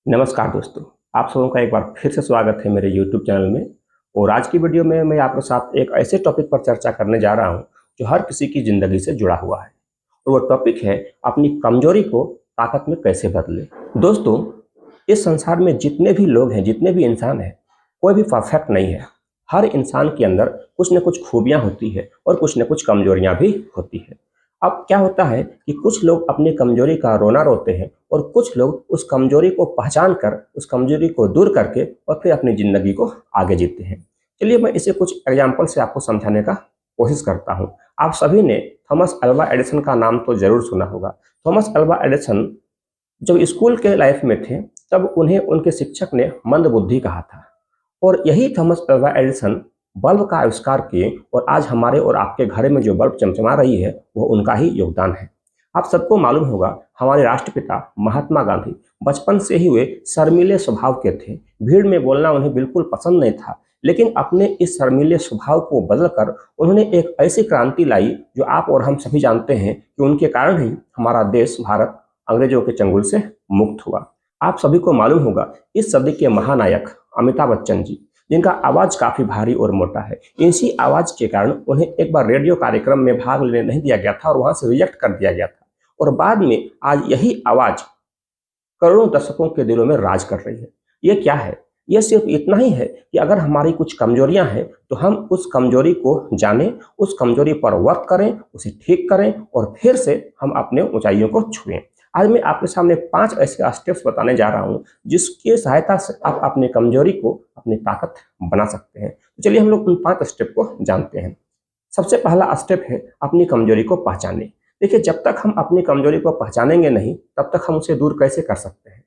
नमस्कार दोस्तों, आप सबों का एक बार फिर से स्वागत है मेरे YouTube चैनल में। और आज की वीडियो में मैं आपके साथ एक ऐसे टॉपिक पर चर्चा करने जा रहा हूं जो हर किसी की ज़िंदगी से जुड़ा हुआ है। और वो टॉपिक है अपनी कमजोरी को ताकत में कैसे बदलें। दोस्तों, इस संसार में जितने भी लोग हैं, जितने भी इंसान हैं, कोई भी परफेक्ट नहीं है। हर इंसान के अंदर कुछ न कुछ खूबियाँ होती है और कुछ न कुछ कमजोरियाँ भी होती है। अब क्या होता है कि कुछ लोग अपनी कमजोरी का रोना रोते हैं और कुछ लोग उस कमजोरी को पहचान कर, उस कमजोरी को दूर करके और फिर अपनी ज़िंदगी को आगे जीते हैं। चलिए मैं इसे कुछ एग्जाम्पल से आपको समझाने का कोशिश करता हूँ। आप सभी ने थॉमस अल्वा एडिसन का नाम तो ज़रूर सुना होगा। थॉमस अल्वा एडिसन जब स्कूल के लाइफ में थे तब उन्हें उनके शिक्षक ने मंदबुद्धि कहा था। और यही थॉमस अल्वा एडिसन बल्ब का आविष्कार किए और आज हमारे और आपके घर में जो बल्ब चमचमा रही है वो उनका ही योगदान है। आप सबको मालूम होगा, हमारे राष्ट्रपिता महात्मा गांधी बचपन से ही वे शर्मीले स्वभाव के थे। भीड़ में बोलना उन्हें बिल्कुल पसंद नहीं था, लेकिन अपने इस शर्मीले स्वभाव को बदलकर उन्होंने एक ऐसी क्रांति लाई जो आप और हम सभी जानते हैं कि उनके कारण ही हमारा देश भारत अंग्रेजों के चंगुल से मुक्त हुआ। आप सभी को मालूम होगा, इस सदी के महानायक अमिताभ बच्चन जी, जिनका आवाज काफी भारी और मोटा है, इसी आवाज के कारण उन्हें एक बार रेडियो कार्यक्रम में भाग लेने नहीं दिया गया था और वहां से रिजेक्ट कर दिया गया था। और बाद में आज यही आवाज करोड़ों दर्शकों के दिलों में राज कर रही है। ये क्या है? ये सिर्फ इतना ही है कि अगर हमारी कुछ कमजोरियां हैं तो हम उस कमजोरी को जानें, उस कमजोरी पर वर्क करें, उसे ठीक करें और फिर से हम अपने ऊंचाइयों को छुएं। आज मैं आपके सामने 5 ऐसे स्टेप्स बताने जा रहा हूं जिसकी सहायता से आप अपनी कमजोरी को अपनी ताकत बना सकते हैं। तो चलिए हम लोग उन 5 स्टेप को जानते हैं। सबसे पहला स्टेप है अपनी कमजोरी को पहचानें। देखिए, जब तक हम अपनी कमजोरी को पहचानेंगे नहीं तब तक हम उसे दूर कैसे कर सकते हैं।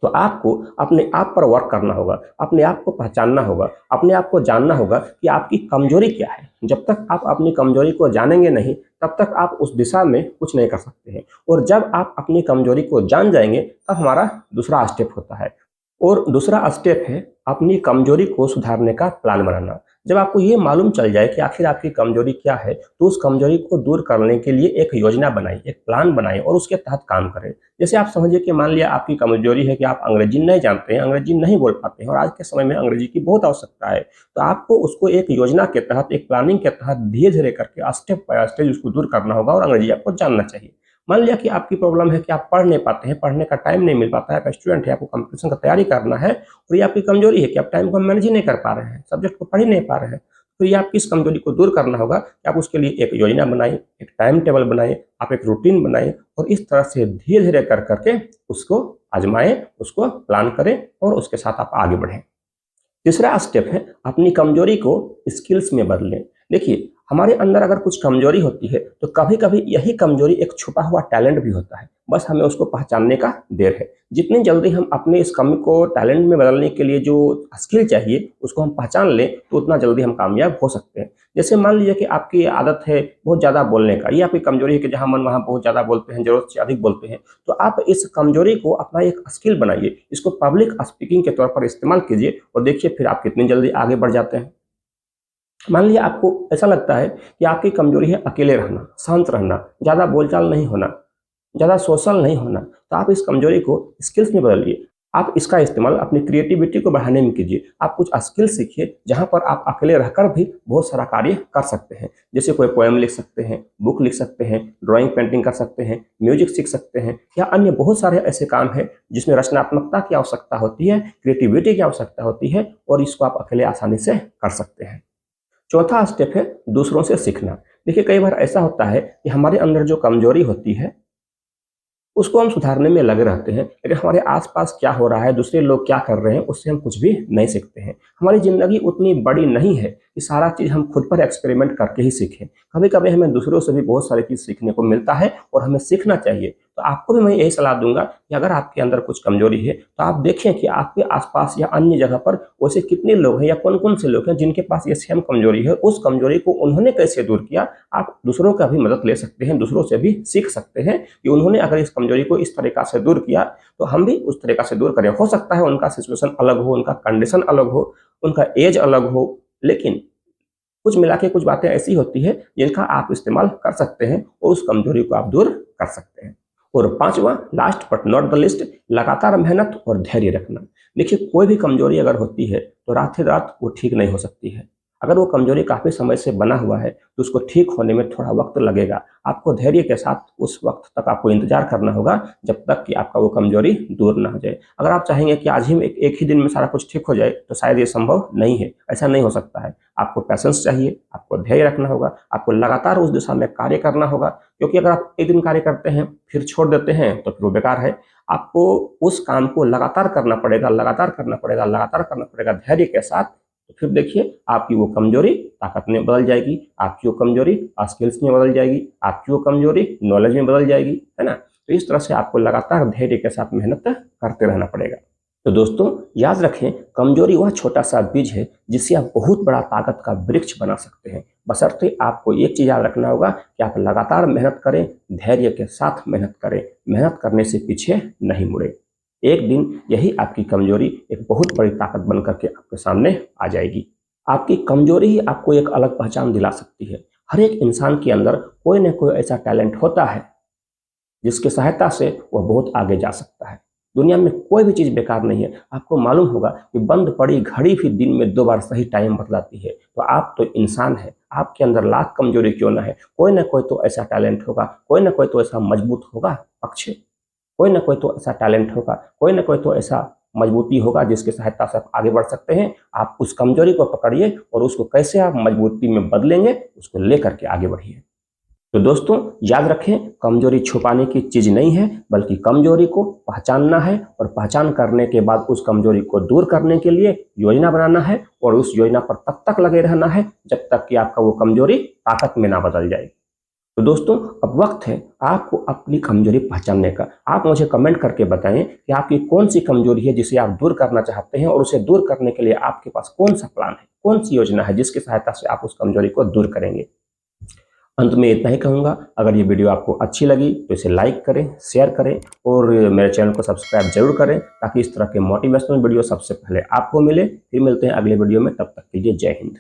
तो आपको अपने आप पर वर्क करना होगा, अपने आप को पहचानना होगा, अपने आप को जानना होगा कि आपकी कमजोरी क्या है। जब तक आप अपनी कमजोरी को जानेंगे नहीं तब तक आप उस दिशा में कुछ नहीं कर सकते हैं। और जब आप अपनी कमजोरी को जान जाएंगे तब हमारा दूसरा स्टेप होता है। और दूसरा स्टेप है अपनी कमजोरी को सुधारने का प्लान बनाना। जब आपको ये मालूम चल जाए कि आखिर आपकी कमजोरी क्या है तो उस कमजोरी को दूर करने के लिए एक योजना बनाइए, एक प्लान बनाइए और उसके तहत काम करें। जैसे आप समझिए कि मान लिया आपकी कमजोरी है कि आप अंग्रेजी नहीं जानते हैं, अंग्रेजी नहीं बोल पाते हैं और आज के समय में अंग्रेजी की बहुत आवश्यकता है। तो आपको उसको एक योजना के तहत, एक प्लानिंग के तहत धीरे धीरे करके स्टेप बाय स्टेप उसको दूर करना होगा और अंग्रेजी आपको जानना चाहिए। मान लिया कि आपकी प्रॉब्लम है कि आप पढ़ नहीं पाते हैं, पढ़ने का टाइम नहीं मिल पाता है, आप स्टूडेंट है, आपको कंपटीशन का तैयारी करना है और ये आपकी कमजोरी है कि आप टाइम को मैनेज ही नहीं कर पा रहे हैं, सब्जेक्ट को पढ़ ही नहीं पा रहे हैं। तो ये आपकी इस कमजोरी को दूर करना होगा कि आप उसके लिए एक योजना बनाएं, एक टाइम टेबल बनाएं, आप एक रूटीन बनाएं और इस तरह से धीरे धीरे कर करके उसको आजमाएं, उसको प्लान करें और उसके साथ आप आगे बढ़ें। तीसरा स्टेप है अपनी कमजोरी को स्किल्स में बदलें। देखिए, हमारे अंदर अगर कुछ कमजोरी होती है तो कभी कभी यही कमजोरी एक छुपा हुआ टैलेंट भी होता है, बस हमें उसको पहचानने का देर है। जितनी जल्दी हम अपने इस कमी को टैलेंट में बदलने के लिए जो स्किल चाहिए उसको हम पहचान लें तो उतना जल्दी हम कामयाब हो सकते हैं। जैसे मान लीजिए कि आपकी आदत है बहुत ज़्यादा बोलने का, ये आपकी कमजोरी है कि जहाँ मन वहाँ बहुत ज़्यादा बोलते हैं, जरूरत से अधिक बोलते हैं। तो आप इस कमजोरी को अपना एक स्किल बनाइए, इसको पब्लिक स्पीकिंग के तौर पर इस्तेमाल कीजिए और देखिए फिर आप कितनी जल्दी आगे बढ़ जाते हैं। मान लीजिए आपको ऐसा लगता है कि आपकी कमजोरी है अकेले रहना, शांत रहना, ज़्यादा बोलचाल नहीं होना, ज़्यादा सोशल नहीं होना, तो आप इस कमजोरी को स्किल्स में बदलिए। आप इसका इस्तेमाल अपनी क्रिएटिविटी को बढ़ाने में कीजिए। आप कुछ स्किल सीखिए जहाँ पर आप अकेले रहकर भी बहुत सारा कार्य कर सकते हैं। जैसे कोई पोएम लिख सकते हैं, बुक लिख सकते हैं, ड्राइंग पेंटिंग कर सकते हैं, म्यूजिक सीख सकते हैं या अन्य बहुत सारे ऐसे काम हैं जिसमें रचनात्मकता की आवश्यकता होती है, क्रिएटिविटी की आवश्यकता होती है और इसको आप अकेले आसानी से कर सकते हैं। चौथा स्टेप है दूसरों से सीखना। देखिए, कई बार ऐसा होता है कि हमारे अंदर जो कमजोरी होती है उसको हम सुधारने में लगे रहते हैं, लेकिन हमारे आसपास क्या हो रहा है, दूसरे लोग क्या कर रहे हैं, उससे हम कुछ भी नहीं सीखते हैं। हमारी ज़िंदगी उतनी बड़ी नहीं है कि सारा चीज़ हम खुद पर एक्सपेरिमेंट करके ही सीखें। कभी कभी हमें दूसरों से भी बहुत सारी चीज़ सीखने को मिलता है और हमें सीखना चाहिए। तो आपको भी मैं यही सलाह दूंगा कि अगर आपके अंदर कुछ कमजोरी है तो आप देखें कि आपके आसपास या अन्य जगह पर वैसे कितने लोग हैं या कौन कौन से लोग हैं जिनके पास ये सेम कमजोरी है, उस कमजोरी को उन्होंने कैसे दूर किया। आप दूसरों का भी मदद ले सकते हैं, दूसरों से भी सीख सकते हैं कि उन्होंने अगर इस कमजोरी को इस तरीका से दूर किया तो हम भी उस तरीका से दूर करें। हो सकता है उनका सिचुएशन अलग हो, उनका कंडीशन अलग हो, उनका एज अलग हो, लेकिन कुछ मिला के कुछ बातें ऐसी होती है जिनका आप इस्तेमाल कर सकते हैं और उस कमजोरी को आप दूर कर सकते हैं। और पांचवा, last but not the list, लगातार मेहनत और धैर्य रखना। देखिए, कोई भी कमजोरी अगर होती है तो रात ही रात वो ठीक नहीं हो सकती है। अगर वो कमजोरी काफी समय से बना हुआ है तो उसको ठीक होने में थोड़ा वक्त लगेगा। आपको धैर्य के साथ उस वक्त तक आपको इंतजार करना होगा जब तक कि आपका वो कमजोरी दूर ना हो जाए। अगर आप चाहेंगे कि आज ही में एक ही दिन में सारा कुछ ठीक हो जाए तो शायद ये संभव नहीं है, ऐसा नहीं हो सकता है। आपको पैशंस चाहिए, आपको धैर्य रखना होगा, आपको लगातार उस दिशा में कार्य करना होगा, क्योंकि अगर आप एक दिन कार्य करते हैं फिर छोड़ देते हैं तो फिर वो बेकार है। आपको उस काम को लगातार करना पड़ेगा, लगातार करना पड़ेगा, लगातार करना पड़ेगा धैर्य के साथ। तो फिर देखिए, आपकी वो कमजोरी ताकत में बदल जाएगी, आपकी वो कमजोरी स्किल्स में बदल जाएगी, आपकी वो कमजोरी नॉलेज में बदल जाएगी, है ना। तो इस तरह से आपको लगातार धैर्य के साथ मेहनत करते रहना पड़ेगा। तो दोस्तों, याद रखें, कमजोरी वह छोटा सा बीज है जिससे आप बहुत बड़ा ताकत का वृक्ष बना सकते हैं। बशर्ते आपको एक चीज याद रखना होगा कि आप लगातार मेहनत करें, धैर्य के साथ मेहनत करें, मेहनत करने से पीछे नहीं मुड़े। एक दिन यही आपकी कमजोरी एक बहुत बड़ी ताकत बन करके आपके सामने आ जाएगी। आपकी कमजोरी ही आपको एक अलग पहचान दिला सकती है। हर एक इंसान के अंदर कोई न कोई ऐसा टैलेंट होता है जिसकी सहायता से वह बहुत आगे जा सकता है। दुनिया में कोई भी चीज बेकार नहीं है। आपको मालूम होगा कि बंद पड़ी घड़ी भी दिन में 2 बार सही टाइम बतलाती है। तो आप तो इंसान है, आपके अंदर लाख कमजोरी क्यों ना है, कोई ना कोई तो ऐसा टैलेंट होगा, कोई ना कोई तो ऐसा मजबूत होगा पक्ष, कोई ना कोई तो ऐसा टैलेंट होगा, कोई ना कोई तो ऐसा मजबूती होगा जिसकी सहायता से आप आगे बढ़ सकते हैं। आप उस कमजोरी को पकड़िए और उसको कैसे आप मजबूती में बदलेंगे उसको लेकर के आगे बढ़िए। तो दोस्तों, याद रखें, कमजोरी छुपाने की चीज नहीं है, बल्कि कमजोरी को पहचानना है और पहचान करने के बाद उस कमजोरी को दूर करने के लिए योजना बनाना है और उस योजना पर तब तक लगे रहना है जब तक कि आपका वो कमजोरी ताकत में ना बदल जाए। तो दोस्तों, अब वक्त है आपको अपनी कमजोरी पहचानने का। आप मुझे कमेंट करके बताएं कि आपकी कौन सी कमजोरी है जिसे आप दूर करना चाहते हैं और उसे दूर करने के लिए आपके पास कौन सा प्लान है, कौन सी योजना है जिसकी सहायता से आप उस कमजोरी को दूर करेंगे। अंत में इतना ही कहूँगा, अगर ये वीडियो आपको अच्छी लगी तो इसे लाइक करें, शेयर करें और मेरे चैनल को सब्सक्राइब जरूर करें ताकि इस तरह के मोटिवेशनल वीडियो सबसे पहले आपको मिले। फिर मिलते हैं अगले वीडियो में, तब तक के लिए जय हिंद।